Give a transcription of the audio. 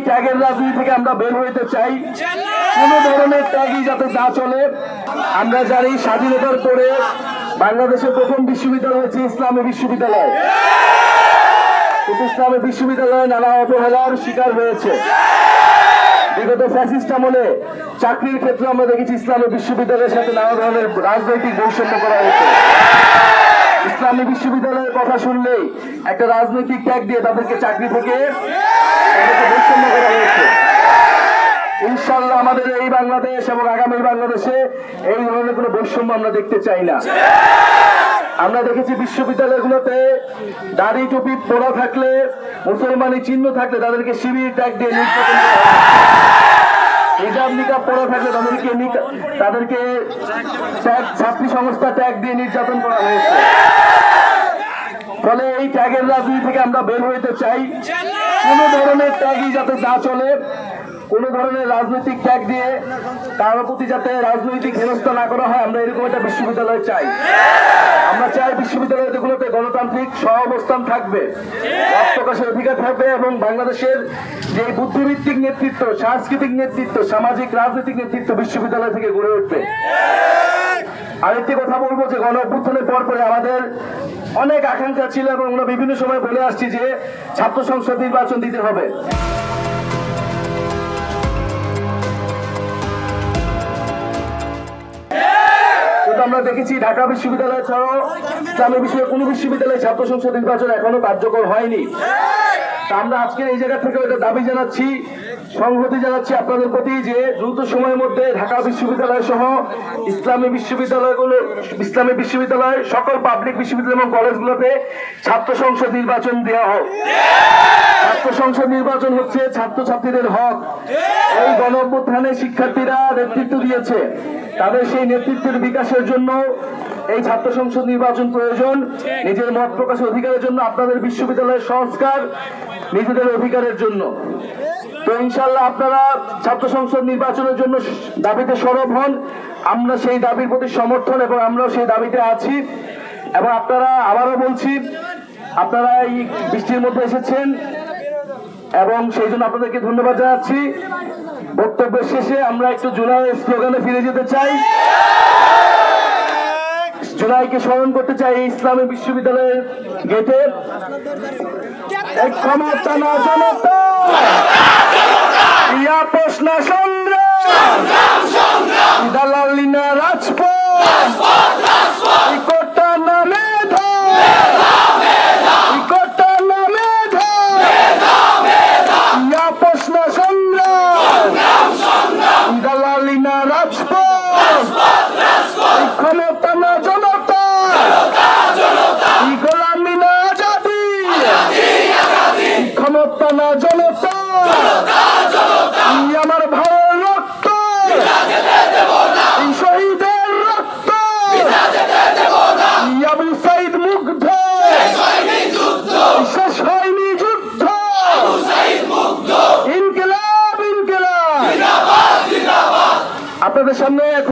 ত্যাগের রাজনীতি থেকে আমরা বের হইতে চাই। কোন ধরনের ত্যাগই যাতে না চলে। আমরা জানি স্বাধীনতার পরে বাংলাদেশের প্রথম বিশ্ববিদ্যালয় হচ্ছে ইসলামী বিশ্ববিদ্যালয়। ইসলামী বিশ্ববিদ্যালয়ে নানা অবহেলার শিকার হয়েছে। বিগত ফ্যাসিস্ট আমলে চাকরির ক্ষেত্রে আমরা দেখেছি ইসলামী বিশ্ববিদ্যালয়ের সাথে নানা ধরনের রাজনৈতিক বৈষম্য করা হয়েছে। ইসলামী বিশ্ববিদ্যালয়ের কথা শুনলেই একটা রাজনৈতিক ট্যাগ দিয়ে তাদেরকে চাকরি থেকে বৈষম্য করা হয়েছে। ইনশাআল্লাহ আমাদের এই বাংলাদেশ এবং আগামী বাংলাদেশে এই ধরনের কোনো বৈষম্য আমরা দেখতে চাই না। আমরা দেখেছি বিশ্ববিদ্যালয়গুলোতে দাড়ি টুপি পরা থাকলে, মুসলমানি চিহ্ন থাকলে তাদেরকে শিবির ট্যাগ দিয়ে নির্যাতন করা হয়। হিজাব নিকাব পরা থাকলে তাদেরকে ছাত্রী সংস্থা ট্যাগ দিয়ে নির্যাতন করা হয়েছে। ফলে এই ত্যাগের রাজনীতি থেকে আমরা বের হইতে চাই। কোন ধরনের ত্যাগই যাতে না চলে। কোন ধরনের রাজনৈতিক ত্যাগ দিয়ে কারোর প্রতি যাতে রাজনৈতিক হেনস্থা না করা হয়, আমরা এরকম একটা বিশ্ববিদ্যালয় চাই। আমরা চাই বিশ্ববিদ্যালয়গুলোতে গণতান্ত্রিক সহাবস্থান থাকবে, মত প্রকাশের অধিকার থাকবে এবং বাংলাদেশের যে বুদ্ধিভিত্তিক নেতৃত্ব, সাংস্কৃতিক নেতৃত্ব, সামাজিক রাজনৈতিক নেতৃত্ব বিশ্ববিদ্যালয় থেকে গড়ে উঠবে। আরেকটি কথা বলবো যে গণ অভ্যুত্থানের পর পরে আমাদের অনেক আকাঙ্ক্ষা ছিল এবং আমরা বিভিন্ন সময় বলে আসছি যে ছাত্র সংসদ নির্বাচন দিতে হবে। আমরা দেখেছি ঢাকা বিশ্ববিদ্যালয় ছাড়াও ইসলামী বিষয়ে কোন বিশ্ববিদ্যালয়ে ছাত্র সংসদ নির্বাচন এখনো কার্যকর হয়নি। আমরা আজকের এই জায়গা থেকে এটা দাবি জানাচ্ছি, সংহতি জানাচ্ছি আপনাদের প্রতি যে দ্রুত সময়ের মধ্যে ঢাকা বিশ্ববিদ্যালয় সহ ইসলামী বিশ্ববিদ্যালয় সকল পাবলিক বিশ্ববিদ্যালয় এবং কলেজগুলোতে ছাত্র সংসদ নির্বাচন দেওয়া হোক। ছাত্র সংসদ নির্বাচন হচ্ছে ছাত্রছাত্রীদের হক। এই গণ অভ্যুত্থানে শিক্ষার্থীরা নেতৃত্ব দিয়েছে, তাদের সেই নেতৃত্বের বিকাশের জন্য এই ছাত্র সংসদ নির্বাচন প্রয়োজন। নিজের মত প্রকাশের অধিকারের জন্য, আপনাদের বিশ্ববিদ্যালয়ের সংস্কার, নিজেদের অধিকারের জন্য। তো ইনশাআল্লাহ আপনারা ছাত্র সংসদ নির্বাচনের জন্য দাবিতে সরব হন। আমরা সেই দাবির প্রতি সমর্থন এবং আমরাও সেই দাবিতে আছি। এবং আপনারা, আবারও বলছি, আপনারা এই বৃষ্টির মধ্যে এসেছেন এবং সেই জন্য আপনাদেরকে ধন্যবাদ জানাচ্ছি। বক্তব্যের শেষে আমরা একটু জুলাইয়ের স্লোগানে ফিরে যেতে চাই। জুলাইকে স্মরণ করতে চাই ইসলামী বিশ্ববিদ্যালয়ের গেটে। এক ক্ষমতা না জনতা, ইয়া প্রশ্ন সংগ্রাম, দালালি না রাজপথ, ইকোটা না মেধা, ইকোটা না মেধা, ইয়া প্রশ্ন সংগ্রাম, দালালি না রাজপথ, ক্ষমতা না জনতা, গোলামি না আজাদি, ক্ষমতা না জনতা, আমার ভাইয়ের রক্ত, শহীদের রক্ত, আবু সাইদ মুগ্ধ, শেষ হয়নি যুদ্ধ, ইনকিলাব ইনকিলাব। আপনাদের সামনে